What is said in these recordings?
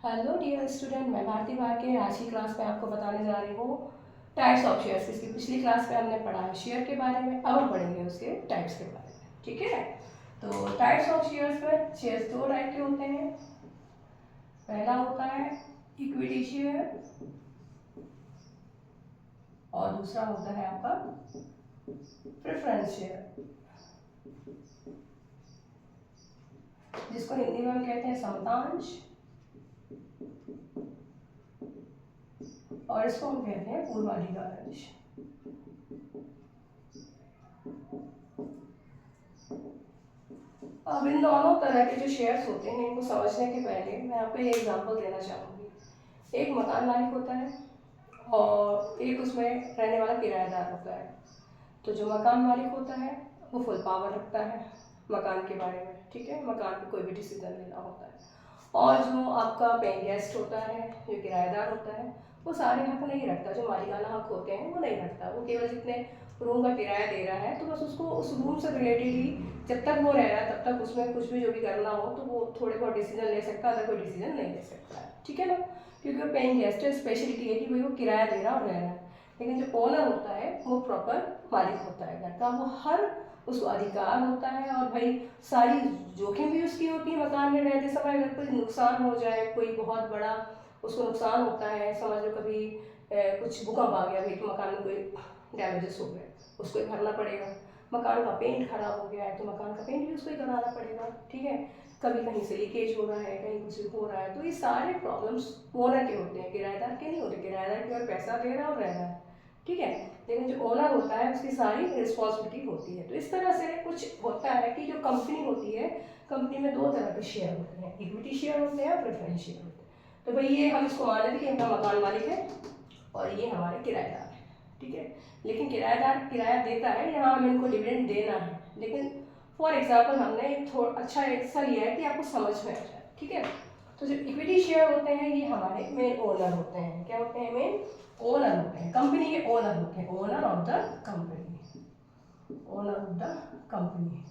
Hello dear student, मैं भारती भाग्य आज की क्लास में आपको बताने जा रही हूँ टाइप्स ऑफ शेयर्स। इसकी पिछली क्लास में हमने पढ़ा है शेयर के बारे में, अब हम पढ़ेंगे उसके टाइप्स के बारे में। ठीक है, तो टाइप्स ऑफ शेयर्स में शेयर्स दो टाइप के होते हैं। पहला होता है इक्विटी शेयर और दूसरा होता है आपका प्रेफरेंस शेयर, जिसको हिंदी में हम कहते हैं समतांश और इसको हम कहते हैं पूर्वाधिकार अंश। अब इन दोनों तरह के जो शेयर्स होते हैं इनको समझने के पहले मैं आपको एक एग्जांपल देना चाहूँगी। एक मकान मालिक होता है और एक उसमें रहने वाला किराएदार होता है। तो जो मकान मालिक होता है वो फुल पावर रखता है मकान के बारे में। ठीक है, मकान पे कोई भी डिसीजन लेना होता है। और जो आपका पेइंग गेस्ट होता है, जो किराएदार होता है, वो सारे हक नहीं रखता। जो मालिकाना हक होते हैं वो नहीं रखता। वो केवल जितने रूम का किराया दे रहा है तो बस उसको उस रूम से रिलेटेड ही जब तक वो रह रहा है तब तक उसमें कुछ भी जो भी करना हो तो वो थोड़े बहुत डिसीजन ले सकता है, अदर कोई डिसीजन नहीं ले सकता है। ठीक है ना, क्योंकि वो पेइंग गेस्ट है, स्पेशलिटी है कि भाई वो किराया दे रहा और रह रहा है। लेकिन जो ओनर होता है वो प्रॉपर मालिक होता है घर का, वो हर उसको अधिकार होता है और भाई सारी जोखिम भी उसकी होती है। मकान में रहते समय अगर कोई नुकसान हो जाए, कोई बहुत बड़ा उसको नुकसान होता है, समझ लो कभी कुछ भूकंप आ गया भाई तो मकान में कोई डैमेजेस हो गए, उसको ही भरना पड़ेगा। मकान का पेंट खराब हो गया है तो मकान का पेंट भी उसको ही कराना पड़ेगा। ठीक है, कभी कहीं से लीकेज हो रहा है, कहीं कुछ हो रहा है, तो ये सारे प्रॉब्लम्स ओनर के होते हैं, किराएदार के नहीं होते। किराएदार केवल पैसा दे रहा है और रह रहा है। ठीक है, लेकिन जो ओनर होता है उसकी सारी रिस्पॉन्सिबिलिटी होती है। तो इस तरह से कुछ होता है कि जो कंपनी होती है, कंपनी में दो तरह के शेयर होते हैं, इक्विटी शेयर होते हैं और प्रेफरेंस शेयर होते हैं। तो भाई ये हम इसको मान लेते कि इनका मकान मालिक है और ये हमारे किराएदार है। ठीक है, लेकिन किराएदार किराया देता है, यहाँ हमें इनको डिविडेंड देना है। लेकिन फॉर एग्जाम्पल हमने एक थोड़ा अच्छा ऐसा लिया है कि आपको समझ में आ जाए। ठीक है, तो जो इक्विटी शेयर होते हैं ये हमारे मेन ओनर होते हैं। क्या होते हैं? मेन ओनर होते हैं, कंपनी के ओनर होते हैं, owner of the company, owner of the company.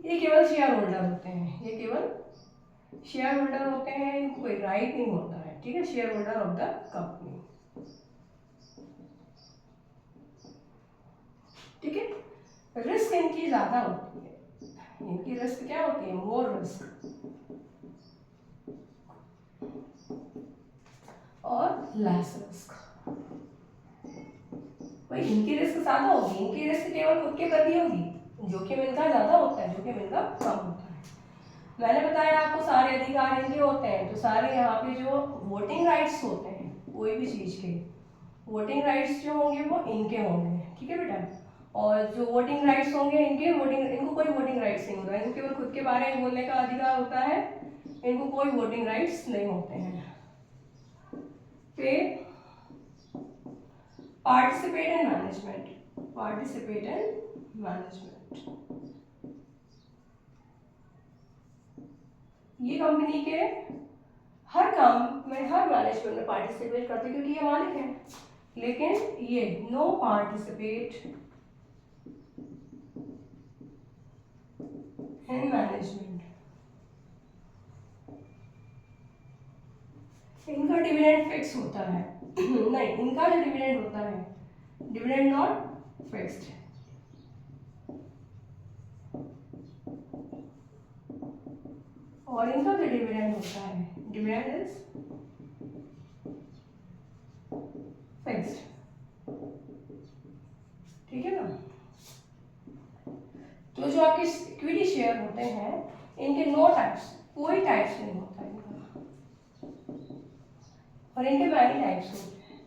ये केवल शेयर होल्डर होते हैं, ये केवल शेयर होल्डर होते हैं, इनको कोई राइट नहीं होता है। ठीक है, share holder of the company. ठीक है, रिस्क इनकी ज्यादा होती है। इनकी रिस्क क्या होती है? मोर रिस्क और लेस रिस्क। भाई इनकी रिस्क ज्यादा होगी, इनकी रिस्क केवल खुद के प्रति होगी, जोखिम इनका ज्यादा होता है, जोखिम इनका कम होता है। मैंने बताया आपको सारे अधिकार इनके होते हैं, तो सारे यहाँ पे जो वोटिंग राइट्स होते हैं कोई भी चीज के, वोटिंग राइट्स जो होंगे वो इनके होंगे। ठीक है बेटा, और जो वोटिंग राइट्स होंगे इनके, वोटिंग इनको कोई वोटिंग राइट्स नहीं होता, इनको केवल खुद के बारे में बोलने का अधिकार होता है, इनको कोई वोटिंग राइट्स नहीं होते हैं। फिर participate in management, participate in management, ये कंपनी के हर काम में, हर मैनेजमेंट में पार्टिसिपेट करते हैं क्योंकि ये मालिक है। लेकिन ये नो पार्टिसिपेट इन मैनेजमेंट, इनका डिविडेंड फिक्स होता है नहीं, इनका जो डिविडेंड होता है, डिविडेंड नॉट फिक्स्ड, और इनका जो डिविडेंड होता है, डिविडेंड इज फिक्स्ड। ठीक है ना, तो जो आपके इक्विटी शेयर होते हैं इनके नो टाइप्स, कोई टाइप्स नहीं होता इनका, और इनके मैनी टाइप्स होते हैं।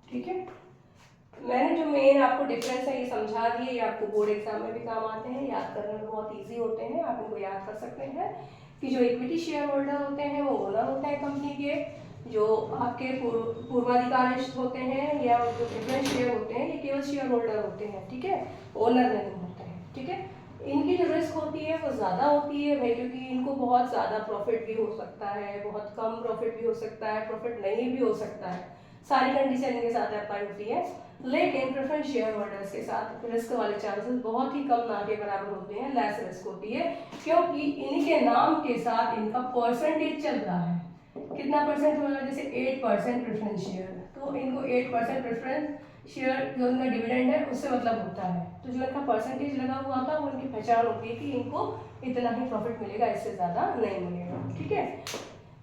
ठीक है, मैंने जो मेन आपको डिफरेंस है ये समझा दिए, ये आपको बोर्ड एग्जाम में भी काम आते हैं, याद करने में बहुत इजी होते हैं, आप इनको याद कर सकते हैं कि जो इक्विटी शेयर होल्डर होते हैं वो ओनर होते हैं कंपनी के, जो आपके पूर्वाधिकारी होते हैं या जो प्रेफरेंस शेयर होते हैं ये केवल शेयर होल्डर होते हैं। ठीक है, ओनर नहीं होते हैं। ठीक है, इनकी जो रिस्क होती है वो ज़्यादा होती है भाई, क्योंकि इनको बहुत ज़्यादा प्रॉफिट भी हो सकता है, बहुत कम प्रॉफिट भी हो सकता है, प्रॉफिट नहीं भी हो सकता है, सारी कंडीशन इनके साथ अप्लाई होती है। लेकिन प्रेफरेंस शेयर होल्डर्स के साथ रिस्क वाले चांसेस बहुत ही कम ना के बराबर होते हैं, लेस रिस्क होती है, क्योंकि इनके नाम के साथ इनका परसेंटेज चल रहा है। कितना परसेंट होगा, जैसे 8% प्रेफरेंस शेयर, तो इनको 8% प्रेफरेंस शेयर जो इनका डिविडेंड है उससे मतलब होता है, तो जो इनका परसेंटेज लगा हुआ था वो इनकी पहचान होती है कि इनको इतना ही प्रॉफिट मिलेगा, इससे ज़्यादा नहीं मिलेगा। ठीक है।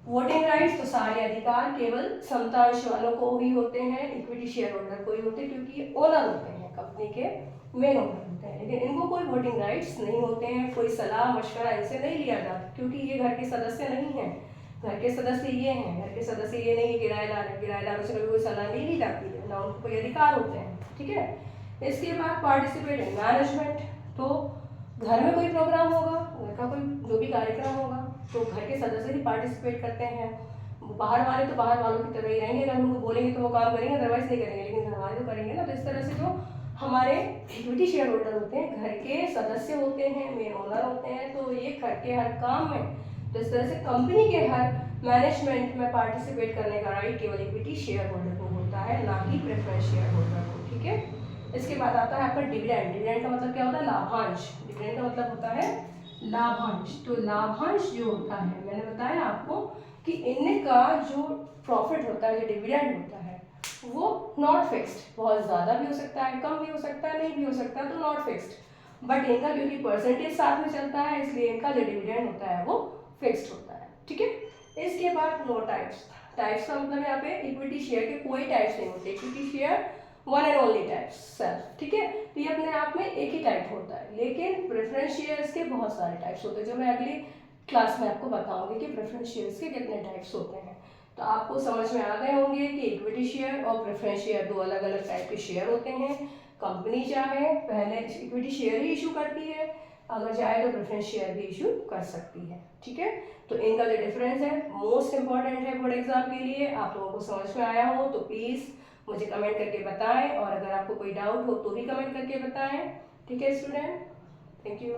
वोटिंग राइट्स, तो सारे अधिकार केवल समतांश वालों को ही होते हैं, इक्विटी शेयर होल्डर को ही होते हैं, क्योंकि ये ओनर होते हैं, कंपनी के मेन ओनर होते हैं, लेकिन इनको कोई वोटिंग राइट्स नहीं होते हैं, कोई सलाह मशवरा इनसे नहीं लिया जाता, क्योंकि ये घर के सदस्य नहीं हैं। घर के सदस्य ये हैं, घर के सदस्य ये नहीं है किराएदार है, किराएदारों से कभी कोई सलाह नहीं ली जाती है, ना उनको कोई अधिकार होते हैं। ठीक है। इसके बाद पार्टिसिपेट इन मैनेजमेंट, तो घर में कोई प्रोग्राम होगा, घर का कोई जो भी कार्यक्रम होगा, तो घर के सदस्य ही पार्टिसिपेट करते हैं। बाहर वाले तो बाहर वालों की तरह ही रहेंगे, अगर उनको बोलेंगे तो वो काम करेंगे, अदरवाइज नहीं करेंगे, लेकिन घर वाले तो करेंगे ना। तो इस तरह से जो हमारे इक्विटी शेयर होल्डर होते हैं, घर के सदस्य होते हैं, मेन ओनर होते हैं, तो ये घर के हर काम में, तो इस तरह से कंपनी के हर मैनेजमेंट में पार्टिसिपेट करने का राइट केवल इक्विटी शेयर होल्डर को होता है, ना कि प्रेफरेंस शेयर होल्डर को। ठीक है। इसके बाद आता है आपका डिविडेंड। डिविडेंड का मतलब क्या होता है, लाभांश। डिविडेंड का मतलब होता है लाभांश। तो लाभांश जो होता है, मैंने बताया आपको कि इनका जो प्रॉफिट होता है, जो डिविडेंड होता है, वो नॉट फिक्स्ड, बहुत ज़्यादा भी हो सकता है, कम भी हो सकता है, नहीं भी हो सकता, तो नॉट फिक्स्ड। बट इनका क्योंकि परसेंटेज साथ में चलता है, इसलिए इनका जो डिविडेंड होता है वो फिक्स्ड होता है। ठीक है। इसके बाद नो टाइप्स। टाइप्स का मतलब यहाँ पे इक्विटी शेयर के कोई टाइप्स नहीं होते, equity share one and only type self. ठीक है। तो ये अपने आप में एक ही टाइप होता है, लेकिन प्रेफरेंस शेयर्स के बहुत सारे टाइप्स होते हैं, जो मैं अगली क्लास में आपको बताऊंगी कि प्रेफरेंस शेयर्स के कितने टाइप्स होते हैं। तो आपको समझ में आ गए होंगे कि इक्विटी शेयर और प्रेफरेंस शेयर दो अलग अलग टाइप के शेयर होते हैं। कंपनी चाहे पहले इक्विटी शेयर ही इशू करती है, अगर चाहे तो प्रेफरेंस शेयर भी इशू कर सकती है। ठीक है। तो इनका जो डिफरेंस है मोस्ट इंपॉर्टेंट है बोर्ड एग्जाम के लिए। आप लोगों को समझ में आया हो तो प्लीज़ मुझे कमेंट करके बताएं, और अगर आपको कोई डाउट हो तो भी कमेंट करके बताएं। ठीक है स्टूडेंट, थैंक यू।